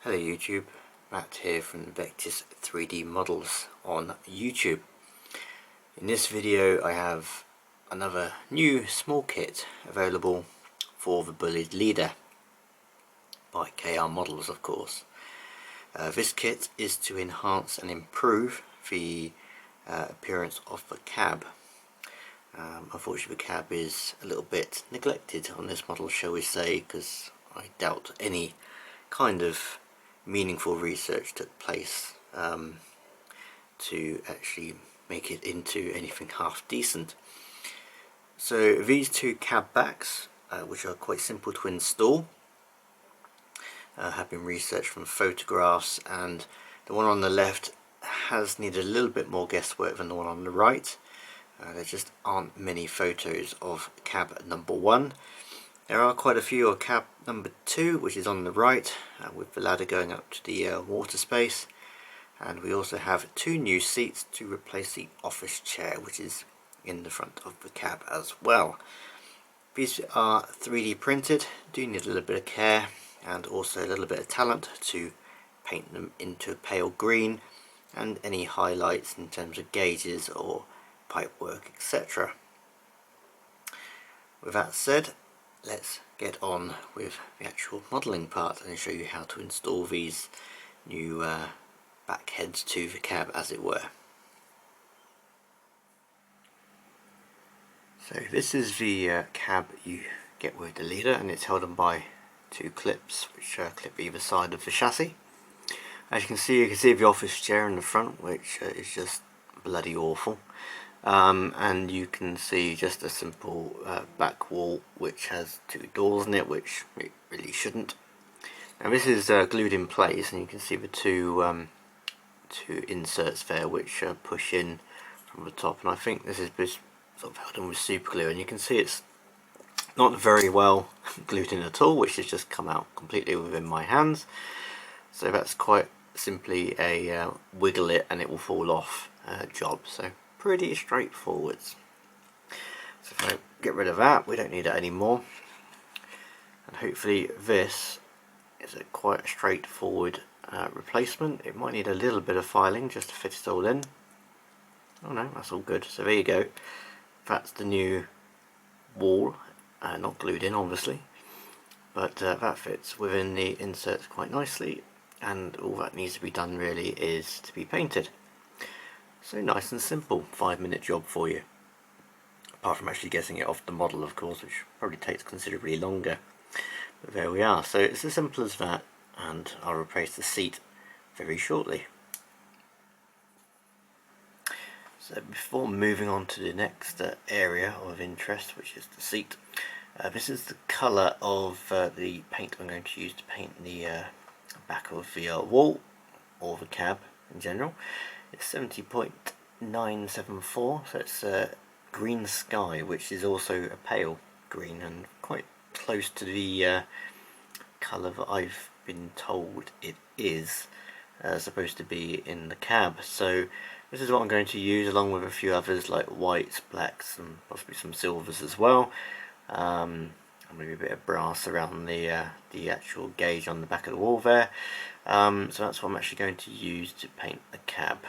Hello YouTube, Matt here from Vectis 3D Models on YouTube. In this video I have another new small kit available for the Bulleid Leader by KR Models, of course. This kit is to enhance and improve the appearance of the cab. Unfortunately the cab is a little bit neglected on this model, shall we say, because I doubt any kind of meaningful research took place to actually make it into anything half decent. So these two cab backs, which are quite simple to install, have been researched from photographs, and the one on the left has needed a little bit more guesswork than the one on the right. There just aren't many photos of cab number 1. There are quite a few of cab number 2, which is on the right, with the ladder going up to the water space. And we also have 2 new seats to replace the office chair, which is in the front of the cab as well. These are 3D printed, do need a little bit of care and also a little bit of talent to paint them into a pale green, and any highlights in terms of gauges or pipework, etc. With that said, let's get on with the actual modelling part and show you how to install these new back heads to the cab, as it were. So this is the cab you get with the leader, and it's held on by 2 clips which clip either side of the chassis. As you can see the office chair in the front, which is just bloody awful. And you can see just a simple back wall which has 2 doors in it, which it really shouldn't. Now this is glued in place, and you can see the two inserts there which push in from the top, and I think this is sort of held in with super glue, and you can see it's not very well glued in at all, which has just come out completely within my hands. So that's quite simply a wiggle it and it will fall off job. So pretty straightforward. So if I get rid of that, we don't need it anymore, and hopefully this is quite a straightforward replacement. It might need a little bit of filing just to fit it all in. Oh no, that's all good. So there you go, that's the new wall, not glued in obviously, but that fits within the inserts quite nicely, and all that needs to be done really is to be painted. So nice and simple, 5-minute job for you. Apart from actually getting it off the model, of course, which probably takes considerably longer. But there we are. So it's as simple as that, and I'll replace the seat very shortly. So before moving on to the next area of interest, which is the seat, this is the colour of the paint I'm going to use to paint the back of the wall, or the cab in general. It's 70.974, so it's green sky, which is also a pale green and quite close to the colour that I've been told it is supposed to be in the cab. So this is what I'm going to use, along with a few others like whites, blacks, and possibly some silvers as well. And maybe a bit of brass around the actual gauge on the back of the wall there. So that's what I'm actually going to use to paint the cab.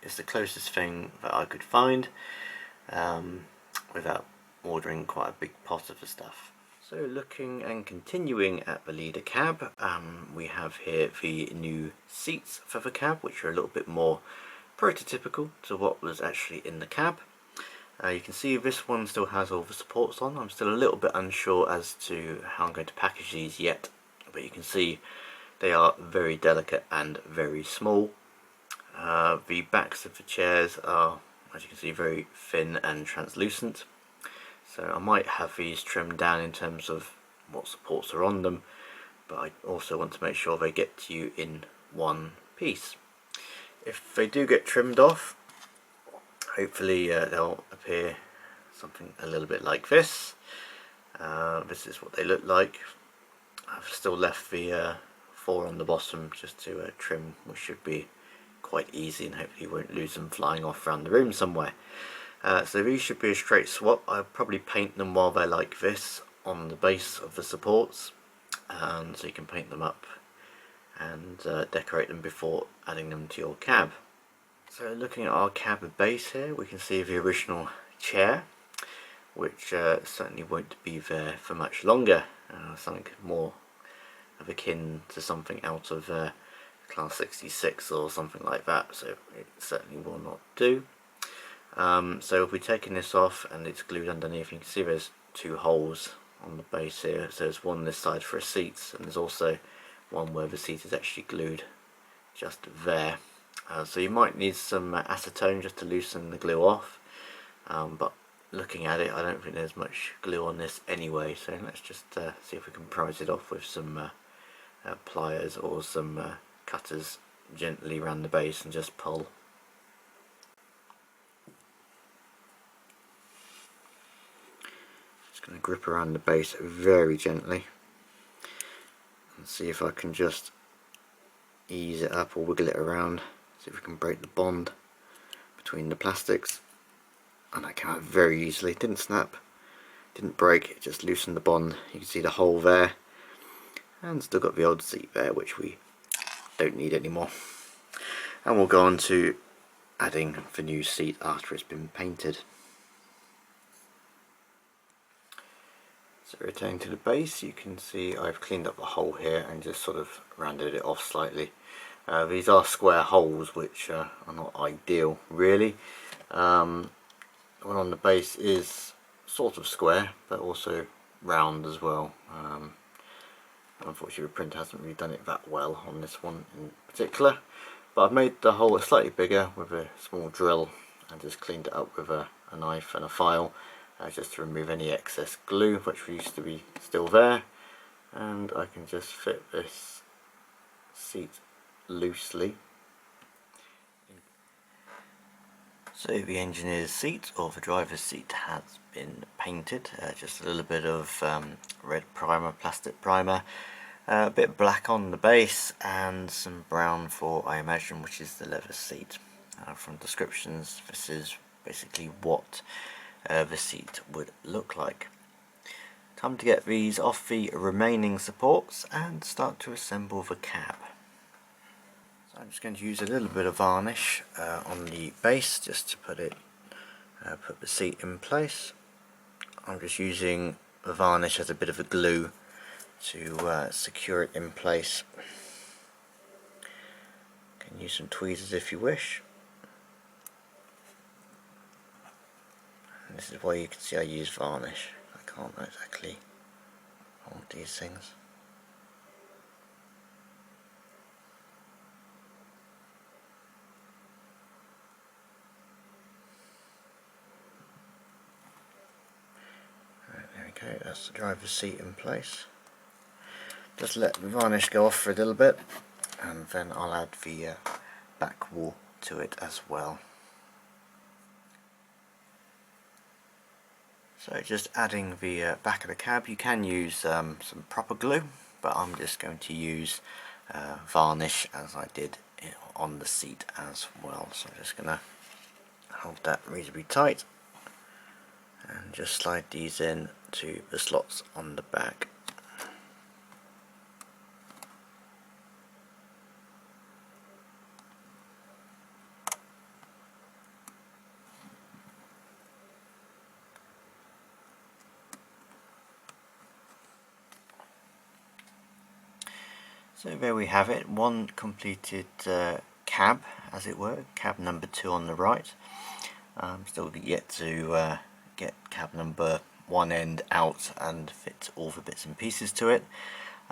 It's the closest thing that I could find without ordering quite a big pot of the stuff. So looking and continuing at the leader cab, we have here the new seats for the cab, which are a little bit more prototypical to what was actually in the cab. You can see this one still has all the supports on. I'm still a little bit unsure as to how I'm going to package these yet, but you can see they are very delicate and very small. The backs of the chairs are, as you can see, very thin and translucent, so I might have these trimmed down in terms of what supports are on them, but I also want to make sure they get to you in one piece. If they do get trimmed off, hopefully they'll appear something a little bit like this. This is what they look like. I've still left the 4 on the bottom just to trim, which should be quite easy, and hopefully you won't lose them flying off around the room somewhere. So these should be a straight swap. I'll probably paint them while they're like this on the base of the supports, so you can paint them up and decorate them before adding them to your cab. So looking at our cab base here, we can see the original chair, which certainly won't be there for much longer. Something more of akin to something out of Class 66 or something like that, so it certainly will not do. So if we're taking this off and it's glued underneath, you can see there's two holes on the base here. So there's one this side for a seat, and there's also one where the seat is actually glued just there. So you might need some acetone just to loosen the glue off, but looking at it, I don't think there's much glue on this anyway, so let's just see if we can prise it off with some pliers or some cutters gently around the base and just pull. Just going to grip around the base very gently and see if I can just ease it up or wiggle it around, see if we can break the bond between the plastics. And that came out very easily, didn't snap, didn't break, it just loosened the bond. You can see the hole there, and still got the old seat there, which we don't need anymore. And we'll go on to adding the new seat after it's been painted. So returning to the base, you can see I've cleaned up the hole here and just sort of rounded it off slightly. These are square holes, which are not ideal really. The one on the base is sort of square, but also round as well. Unfortunately the print hasn't really done it that well on this one in particular, but I've made the hole slightly bigger with a small drill and just cleaned it up with a knife and a file, just to remove any excess glue which used to be still there, and I can just fit this seat loosely. So the engineer's seat, or the driver's seat, has been painted. Just a little bit of red primer, plastic primer, a bit black on the base, and some brown for, I imagine, which is the leather seat. From descriptions, this is basically what the seat would look like. Time to get these off the remaining supports and start to assemble the cab. So I'm just going to use a little bit of varnish on the base just to put the seat in place. I'm just using the varnish as a bit of a glue to secure it in place. You can use some tweezers if you wish. And this is why you can see I use varnish. I can't exactly hold these things. Okay, that's the driver's seat in place. Just let the varnish go off for a little bit, and then I'll add the back wall to it as well. So just adding the back of the cab. You can use some proper glue, but I'm just going to use varnish as I did on the seat as well. So I'm just going to hold that reasonably tight and just slide these in to the slots on the back. So there we have it, one completed cab, as it were, cab number 2 on the right. Still yet to get cab number 1 end out and fit all the bits and pieces to it,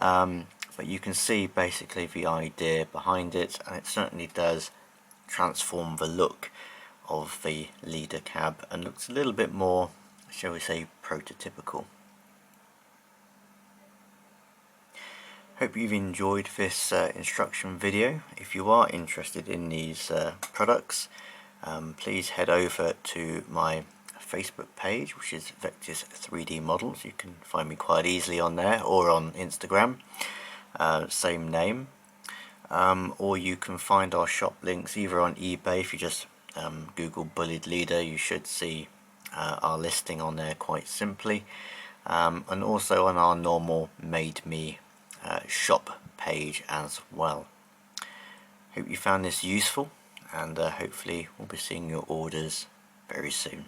but you can see basically the idea behind it, and it certainly does transform the look of the Leader cab and looks a little bit more, shall we say, prototypical. Hope you've enjoyed this instruction video. If you are interested in these products, please head over to my Facebook page, which is Vectis 3D Models. You can find me quite easily on there, or on Instagram, same name, or you can find our shop links either on eBay. If you just Google Bulleid Leader, you should see our listing on there quite simply, and also on our normal Made Me shop page as well. Hope you found this useful, and hopefully we'll be seeing your orders very soon.